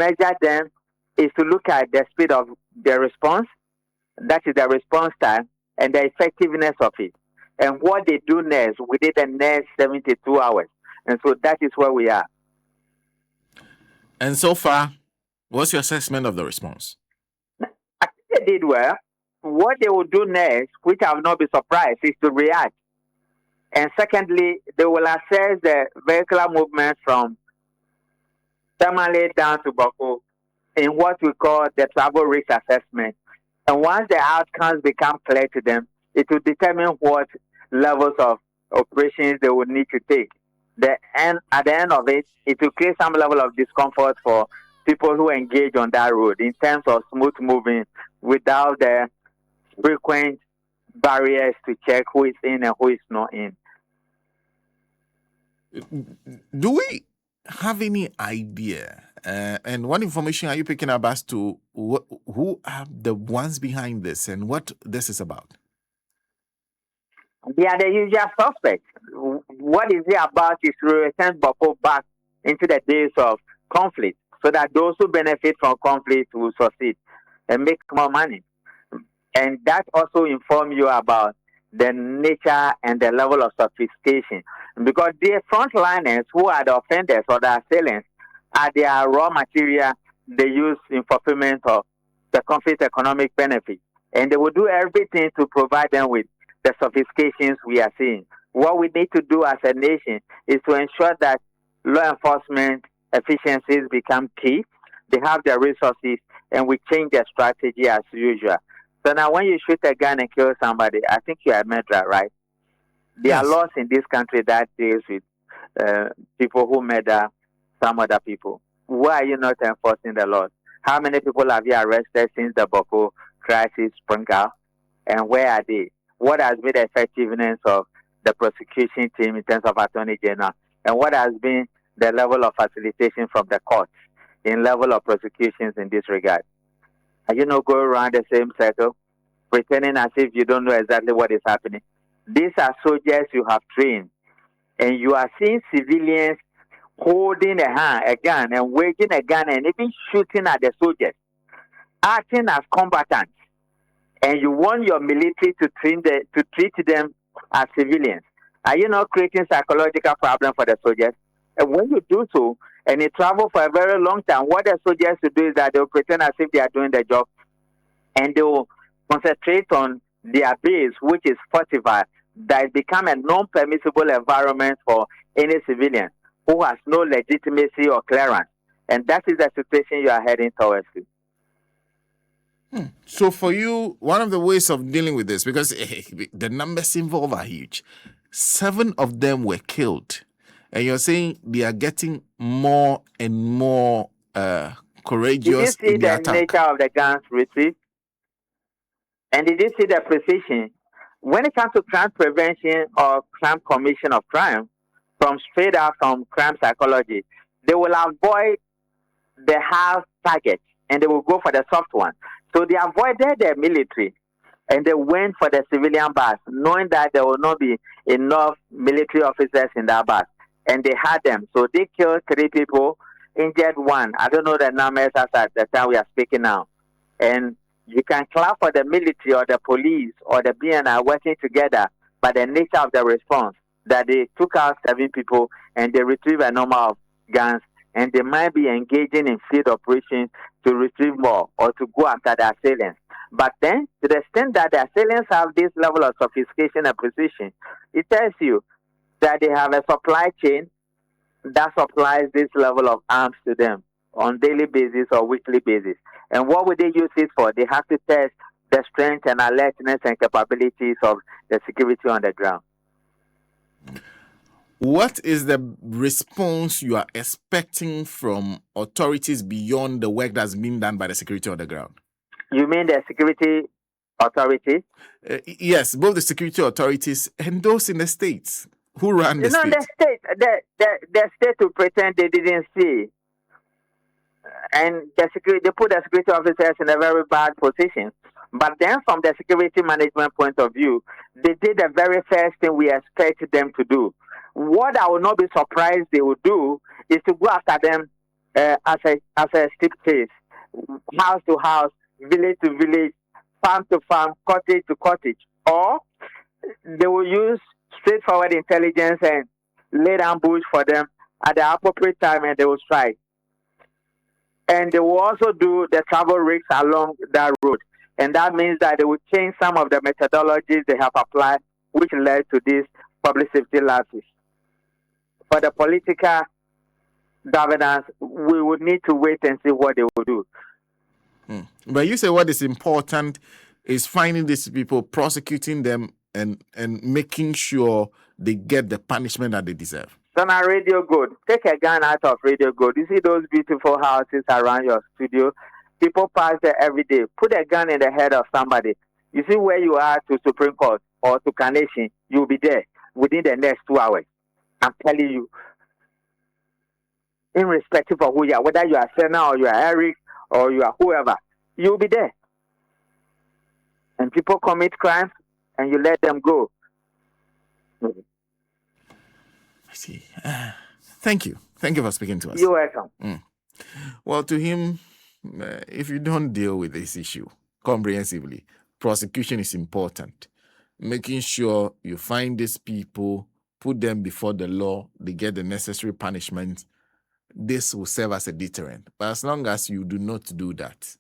measure them is to look at the speed of the response, that is the response time, and the effectiveness of it, and what they do next within the next 72 hours. And so that is where we are. And so far, what's your assessment of the response? I think they did well. What they will do next, which I will not be surprised, is to react. And secondly, they will assess the vehicular movement from Tamale down to Bawku in what we call the travel risk assessment. And once the outcomes become clear to them, it will determine what levels of operations they will need to take. At the end of it, it will create some level of discomfort for people who engage on that road in terms of smooth moving without the frequent barriers to check who is in and who is not in. Do we have any idea? And what information are you picking up as to who are the ones behind this and what this is about? They are the usual suspects. What is it about is to return Bawku back into the days of conflict so that those who benefit from conflict will succeed and make more money. And that also informs you about the nature and the level of sophistication. Because the frontliners who are the offenders or the assailants are their raw material they use in fulfillment of the conflict economic benefit. And they will do everything to provide them with the sophistications we are seeing. What we need to do as a nation is to ensure that law enforcement efficiencies become key. They have the resources, and we change the strategy as usual. So now when you shoot a gun and kill somebody, I think you are a murderer, right? There are laws in this country that deals with people who murder some other people. Why are you not enforcing the laws? How many people have you arrested since the Bawku crisis sprung out? And where are they? What has been the effectiveness of the prosecution team in terms of Attorney General? And what has been the level of facilitation from the courts in level of prosecutions in this regard? Are you not going around the same circle, pretending as if you don't know exactly what is happening? These are soldiers you have trained, and you are seeing civilians holding a gun and waging a gun and even shooting at the soldiers, acting as combatants. And you want your military to treat them as civilians. Are you not creating psychological problem for the soldiers? And when you do so, and you travel for a very long time, what the soldiers will do is that they will pretend as if they are doing their job, and they will concentrate on their base, which is fortified, that it become a non-permissible environment for any civilian who has no legitimacy or clearance. And that is the situation you are heading towards. So for you, one of the ways of dealing with this, because the numbers involved are huge, 7 of them were killed. And you're saying they are getting more and more courageous in the attack. Nature of the guns received? And did you see the precision? When it comes to crime prevention or crime commission of crime, from straight out from crime psychology, they will avoid the hard target and they will go for the soft one. So they avoided the military and they went for the civilian bus, knowing that there will not be enough military officers in that bus. And they had them. So they killed 3 people, injured 1. I don't know the numbers as at the time we are speaking now. And you can clap for the military or the police or the BNI working together by the nature of the response that they took out 7 people and they retrieved a number of guns, and they might be engaging in field operations to retrieve more or to go after the assailants. But then, to the extent that the assailants have this level of sophistication and precision, it tells you that they have a supply chain that supplies this level of arms to them on daily basis or weekly basis. And what would they use it for? They have to test the strength and alertness and capabilities of the security on the ground. What is the response you are expecting from authorities beyond the work that's being done by the security on the ground? You mean the security authorities? Yes, both the security authorities and those in the states who run the state. The state will pretend they didn't see. And they put the security officers in a very bad position. But then from the security management point of view, they did the very first thing we expect them to do. What I will not be surprised they will do is to go after them as a stick case, house to house, village to village, farm to farm, cottage to cottage, or they will use straightforward intelligence and lay down bush for them at the appropriate time, and they will strike. And they will also do the travel risks along that road, and that means that they will change some of the methodologies they have applied, which led to these public safety lapses. For the political governance, we would need to wait and see what they will do. But you say what is important is finding these people, prosecuting them, and making sure they get the punishment that they deserve. So now, Radio Good, take a gun out of Radio Good. You see those beautiful houses around your studio? People pass there every day. Put a gun in the head of somebody. You see where you are to Supreme Court or to Carnation, you'll be there within the next 2 hours. I'm telling you, irrespective of who you are, whether you are Senna or you are Eric or you are whoever, you'll be there. And people commit crimes and you let them go. I see. Thank you. Thank you for speaking to us. You're welcome. Well, to him, if you don't deal with this issue comprehensively, prosecution is important. Making sure you find these people, put them before the law, they get the necessary punishment. This will serve as a deterrent. But as long as you do not do that,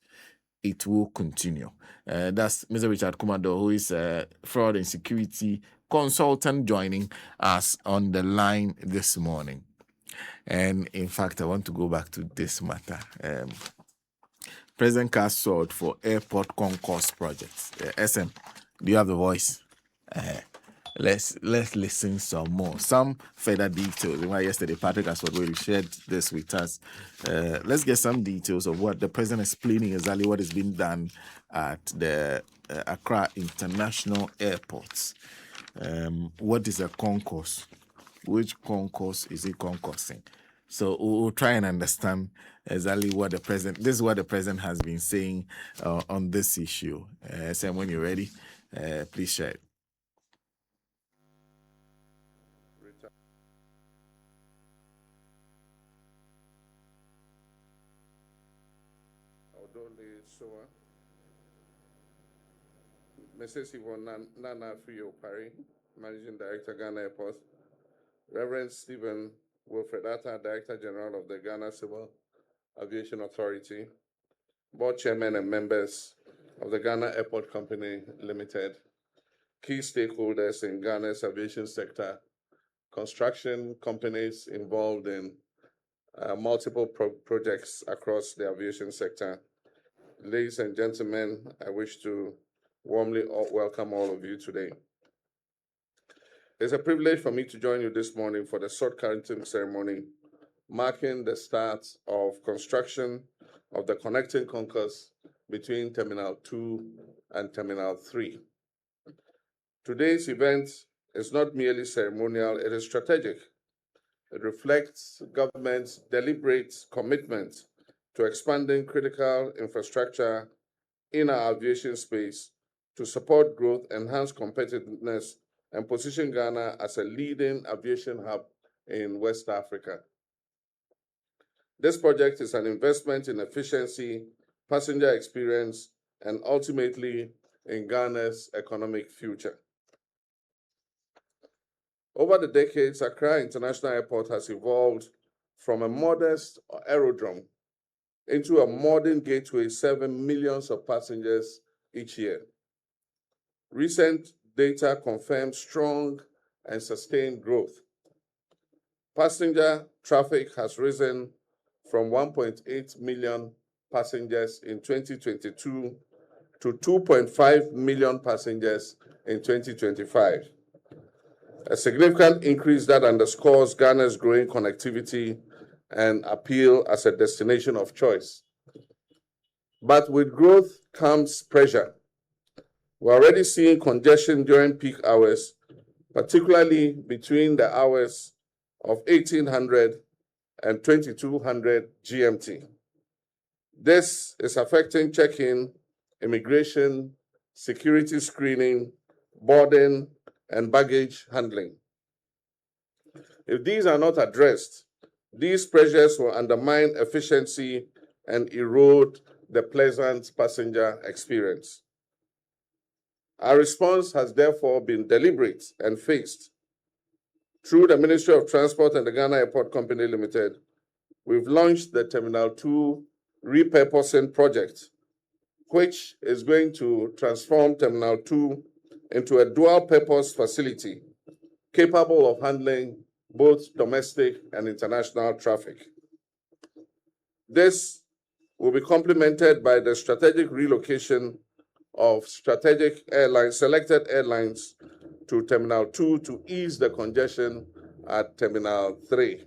it will continue. That's Mr. Richard Kumado, who is a fraud and security consultant, joining us on the line this morning. And in fact, I want to go back to this matter. President cast sword for airport concourse projects. SM, do you have the voice? Let's listen some more. Some further details. Yesterday, Patrick has already shared this with us. Let's get some details of what the president is explaining exactly what is being done at the Accra International Airports. What is a concourse? Which concourse is he concursing? So we'll try and understand exactly what the president. This is what the president has been saying on this issue. Sam, when you're ready, please share it. Mrs. Yvonne Nana Frio Parry, Managing Director, Ghana Airports, Reverend Stephen Wilfred Atta, Director General of the Ghana Civil Aviation Authority, Board Chairman and members of the Ghana Airport Company Limited, key stakeholders in Ghana's aviation sector, construction companies involved in multiple projects across the aviation sector. Ladies and gentlemen, I wish to warmly welcome all of you today. It's a privilege for me to join you this morning for the sword carrying ceremony, marking the start of construction of the connecting concourse between Terminal 2 and Terminal 3. Today's event is not merely ceremonial, it is strategic. It reflects government's deliberate commitment to expanding critical infrastructure in our aviation space to support growth, enhance competitiveness, and position Ghana as a leading aviation hub in West Africa. This project is an investment in efficiency, passenger experience, and ultimately in Ghana's economic future. Over the decades, Accra International Airport has evolved from a modest aerodrome into a modern gateway serving millions of passengers each year. Recent data confirms strong and sustained growth. Passenger traffic has risen from 1.8 million passengers in 2022 to 2.5 million passengers in 2025. A significant increase that underscores Ghana's growing connectivity and appeal as a destination of choice. But with growth comes pressure. We're already seeing congestion during peak hours, particularly between the hours of 1800 and 2200 GMT. This is affecting check-in, immigration, security screening, boarding, and baggage handling. If these are not addressed, These pressures will undermine efficiency and erode the pleasant passenger experience. Our response has therefore been deliberate and fixed. Through the Ministry of Transport and the Ghana Airport Company Limited, we've launched the Terminal 2 repurposing project, which is going to transform Terminal 2 into a dual-purpose facility capable of handling both domestic and international traffic. This will be complemented by the strategic relocation of selected airlines to Terminal 2 to ease the congestion at Terminal 3.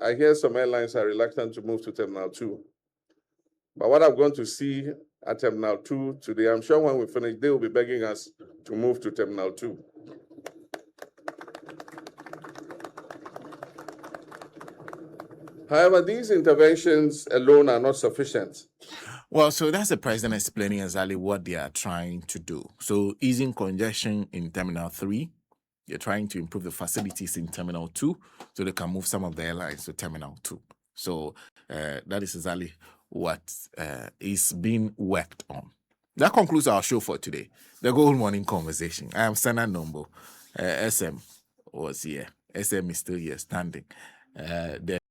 I hear some airlines are reluctant to move to Terminal 2. But what I'm going to see at Terminal 2 today, I'm sure when we finish, they will be begging us to move to Terminal 2. However, these interventions alone are not sufficient. Well, so that's the president explaining exactly what they are trying to do. So easing congestion in Terminal 3, they're trying to improve the facilities in Terminal 2 so they can move some of the airlines to Terminal 2. So that is exactly what is being worked on. That concludes our show for today, the Gold Morning Conversation. I am Sana Nombo. SM was here. SM is still here standing.